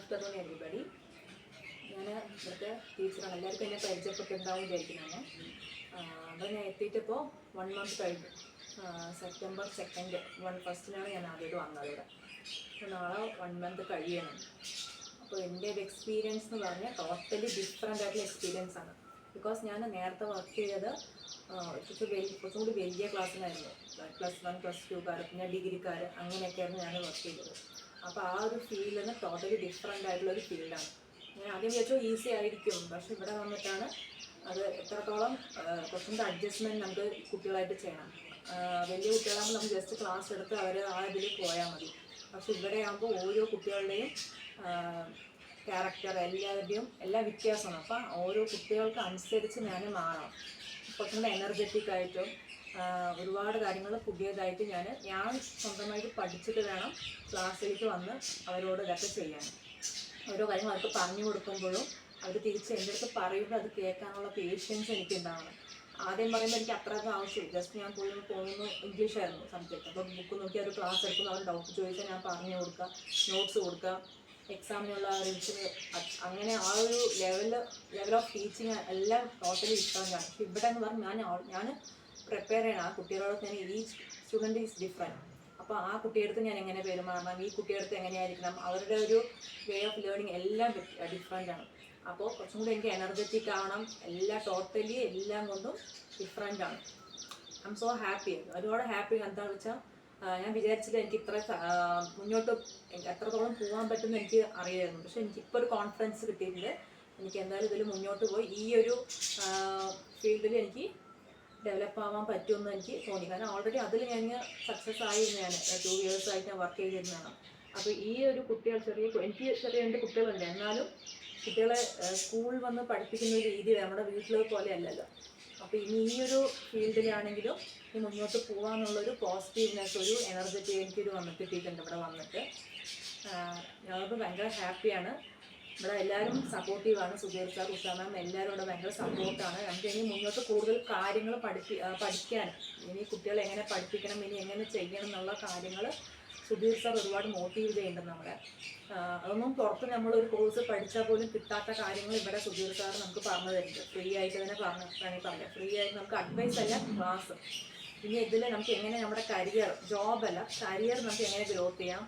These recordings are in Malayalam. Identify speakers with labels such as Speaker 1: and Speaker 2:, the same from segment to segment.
Speaker 1: Afternoon everybody. ഞാൻ ഇവിടുത്തെ ടീച്ചറാണ്. എല്ലാവർക്കും എന്നെ പരിചയപ്പെട്ടിട്ടുണ്ടാവും വിചാരിക്കുന്നതാണ്. അപ്പോൾ ഞാൻ എത്തിയിട്ടിപ്പോൾ 1 മന്ത് കഴിഞ്ഞു. സെപ്റ്റംബർ 2 1 ഞാൻ ആദ്യമായിട്ട് വന്നത് ഇവിടെ. അപ്പോൾ നാളെ 1 മന്ത് കഴിയണം. അപ്പോൾ എൻ്റെ ഒരു എക്സ്പീരിയൻസ് എന്ന് പറഞ്ഞാൽ ടോട്ടലി ഡിഫറെൻ്റ് ആയിട്ടുള്ള എക്സ്പീരിയൻസ് ആണ്. ബിക്കോസ് ഞാൻ നേരത്തെ വർക്ക് ചെയ്തത് കുറച്ചും കൂടി വലിയ ക്ലാസ്സിലായിരുന്നു. +1 +2 പിന്നെ ഡിഗ്രിക്കാർ അങ്ങനെയൊക്കെയായിരുന്നു ഞാൻ വർക്ക് ചെയ്തത്. അപ്പോൾ ആ ഒരു ഫീൽഡിന് ടോട്ടലി ഡിഫറെൻ്റ് ആയിട്ടുള്ളൊരു ഫീൽഡാണ്. ഞാൻ ആദ്യം വിചാരിച്ചു ഈസി ആയിരിക്കും, പക്ഷെ ഇവിടെ വന്നിട്ടാണ് അത് എത്രത്തോളം കുറച്ചും കൂടി അഡ്ജസ്റ്റ്മെൻറ്റ് നമുക്ക് കുട്ടികളായിട്ട് ചെയ്യണം. വലിയ കുട്ടികളാകുമ്പോൾ നമുക്ക് ജസ്റ്റ് ക്ലാസ് എടുത്ത് അവർ ആ ഇതിൽ പോയാൽ മതി. പക്ഷെ ഇവിടെ ആകുമ്പോൾ ഓരോ കുട്ടികളുടെയും ക്യാരക്ടർ എല്ലാവരുടെയും എല്ലാം വ്യത്യാസമാണ്. അപ്പം ഓരോ കുട്ടികൾക്ക് അനുസരിച്ച് ഞാൻ മാറണം. കുറച്ചും കൂടെ എനർജറ്റിക് ആയിട്ടും ഒരുപാട് കാര്യങ്ങൾ പുതിയതായിട്ട് ഞാൻ സ്വന്തമായിട്ട് പഠിച്ചിട്ട് വേണം ക്ലാസ്സിലേക്ക് വന്ന് അവരോട് ഇതൊക്കെ ചെയ്യാൻ. ഓരോ കാര്യങ്ങൾ അവർക്ക് പറഞ്ഞു കൊടുക്കുമ്പോഴും അവർ തിരിച്ച് എൻ്റെ അടുത്ത് പറയുമ്പോൾ അത് കേൾക്കാനുള്ള പേഷ്യൻസ് എനിക്ക് ഉണ്ടാവണം. ആദ്യം പറയുമ്പോൾ എനിക്ക് അത്ര ആവശ്യമില്ല. ജസ്റ്റ് ഞാൻ പോകുന്നു ഇംഗ്ലീഷായിരുന്നു സബ്ജക്റ്റ്. അപ്പോൾ ബുക്ക് നോക്കി അവർ ക്ലാസ് എടുക്കുന്നു, അവർ ഡൗട്ട് ചോദിച്ചാൽ ഞാൻ പറഞ്ഞു കൊടുക്കുക, നോട്ട്സ് കൊടുക്കുക, എക്സാമിനുള്ള റിവിഷന്, അങ്ങനെ ആ ഒരു ലെവൽ ഓഫ് ടീച്ചിങ് എല്ലാം ടോട്ടലി ഡിഫറെൻ്റാണ്. പക്ഷെ ഇവിടെ എന്ന് പറഞ്ഞാൽ ഞാൻ പ്രിപ്പയർ ചെയ്യണം. ആ കുട്ടികളോട് ഞാൻ ഈ സ്റ്റുഡൻറ്റ് ഈസ് ഡിഫറെൻറ്റ്. അപ്പോൾ ആ കുട്ടിയെടുത്ത് ഞാൻ എങ്ങനെ പെരുമാറണം, ഈ കുട്ടിയെടുത്ത് എങ്ങനെയായിരിക്കണം, അവരുടെ ഒരു വേ ഓഫ് ലേണിംഗ് എല്ലാം ഡിഫറെൻ്റാണ്. അപ്പോൾ കുറച്ചും കൂടി എനിക്ക് എനർജറ്റിക് ആവണം. ടോട്ടലി എല്ലാം കൊണ്ടും ഡിഫറെൻ്റാണ്. I'm so happy. ഒരുപാട് ഹാപ്പി. എന്താണെന്ന് വെച്ചാൽ ഞാൻ വിചാരിച്ചിട്ട് എനിക്ക് മുന്നോട്ട് എത്രത്തോളം പോകാൻ പറ്റുമെന്ന് എനിക്ക് അറിയായിരുന്നു. പക്ഷെ എനിക്കിപ്പോൾ ഒരു കോൺഫിഡൻസ് കിട്ടിയിട്ടുണ്ട്. എനിക്ക് എന്തായാലും ഇതിൽ മുന്നോട്ട് പോയി ഈ ഒരു ഫീൽഡിൽ എനിക്ക് ഡെവലപ്പ് ആവാൻ പറ്റുമെന്ന് എനിക്ക് തോന്നി. കാരണം ഓൾറെഡി അതിൽ ഞാൻ സക്സസ് ആയിരുന്നു. ഞാൻ 2 ഇയേഴ്സായിട്ട് ഞാൻ വർക്ക് ചെയ്തിരുന്നതാണ്. അപ്പോൾ ഈ ഒരു കുട്ടികൾ എനിക്ക് ചെറിയ 2 കുട്ടികളുണ്ട്. എന്നാലും കുട്ടികളെ സ്കൂളിൽ വന്ന് പഠിപ്പിക്കുന്ന ഒരു രീതി നമ്മുടെ വീട്ടിലെ പോലെ അല്ലല്ലോ. അപ്പോൾ ഇനി ഈ ഒരു ഫീൽഡിലാണെങ്കിലും ഈ മുന്നോട്ട് പോകാമെന്നുള്ളൊരു പോസിറ്റീവ്നെസ്, ഒരു എനർജറ്റി എനിക്കൊരു കിട്ടിയിട്ടുണ്ട് ഇവിടെ വന്നിട്ട്. ഞങ്ങൾക്ക് ഭയങ്കര ഹാപ്പിയാണ്. ഇവിടെ എല്ലാവരും സപ്പോർട്ടീവാണ്. സുധീർ സാർ, ഉഷ മാം എല്ലാവരും ഇവിടെ ഭയങ്കര സപ്പോർട്ടാണ്. നമുക്ക് ഇനി മുന്നോട്ട് കൂടുതൽ കാര്യങ്ങൾ പഠിക്കാനും ഇനി കുട്ടികളെ എങ്ങനെ പഠിപ്പിക്കണം, ഇനി എങ്ങനെ ചെയ്യണം എന്നുള്ള കാര്യങ്ങൾ സുധീർ സാർ ഒരുപാട് മോട്ടീവ് ചെയ്യുന്നുണ്ട് നമ്മളെ. അതൊന്നും പുറത്ത് നമ്മളൊരു കോഴ്സ് പഠിച്ചാൽ പോലും കിട്ടാത്ത കാര്യങ്ങൾ ഇവിടെ സുധീർ സാർ നമുക്ക് പറഞ്ഞു തരുന്നുണ്ട്. ഫ്രീ ആയിട്ട് തന്നെ വേണമെങ്കിൽ പറയാം. ഫ്രീ ആയിട്ട് നമുക്ക് അഡ്വൈസ് അല്ല, ക്ലാസ്. ഇനി ഇതിൽ നമുക്ക് എങ്ങനെ നമ്മുടെ ജോബല്ല കരിയർ നമുക്ക് എങ്ങനെ ഗ്രോത്ത് ചെയ്യാം,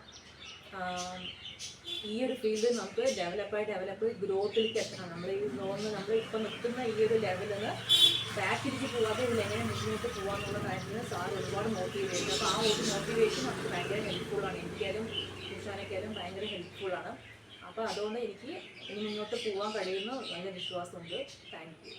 Speaker 1: ഈ ഒരു ഫീൽഡിൽ നമുക്ക് ഡെവലപ്പ് ഗ്രോത്തിലേക്ക് എത്തണം. നമ്മളിപ്പോൾ നിൽക്കുന്ന ഈ ഒരു ലെവലിൽ നിന്ന് ബാക്കിലേക്ക് പോകാതെ ഇതിലെങ്ങനെ മുന്നോട്ട് പോകാമെന്നുള്ള കാര്യത്തിന് സാർ ഒരുപാട് മോട്ടിവേറ്റ് ചെയ്യുന്നു. അപ്പോൾ ആ ഒരു മോട്ടിവേഷൻ നമുക്ക് ഭയങ്കര ഹെൽപ്ഫുള്ളാണ്. എനിക്കായാലും ഉഷാനൊക്കെയായാലും ഭയങ്കര ഹെൽപ്ഫുള്ളാണ്. അപ്പോൾ അതുകൊണ്ട് എനിക്ക് ഇനി മുന്നോട്ട് പോകാൻ കഴിയുന്ന നല്ല വിശ്വാസമുണ്ട്. Thank you.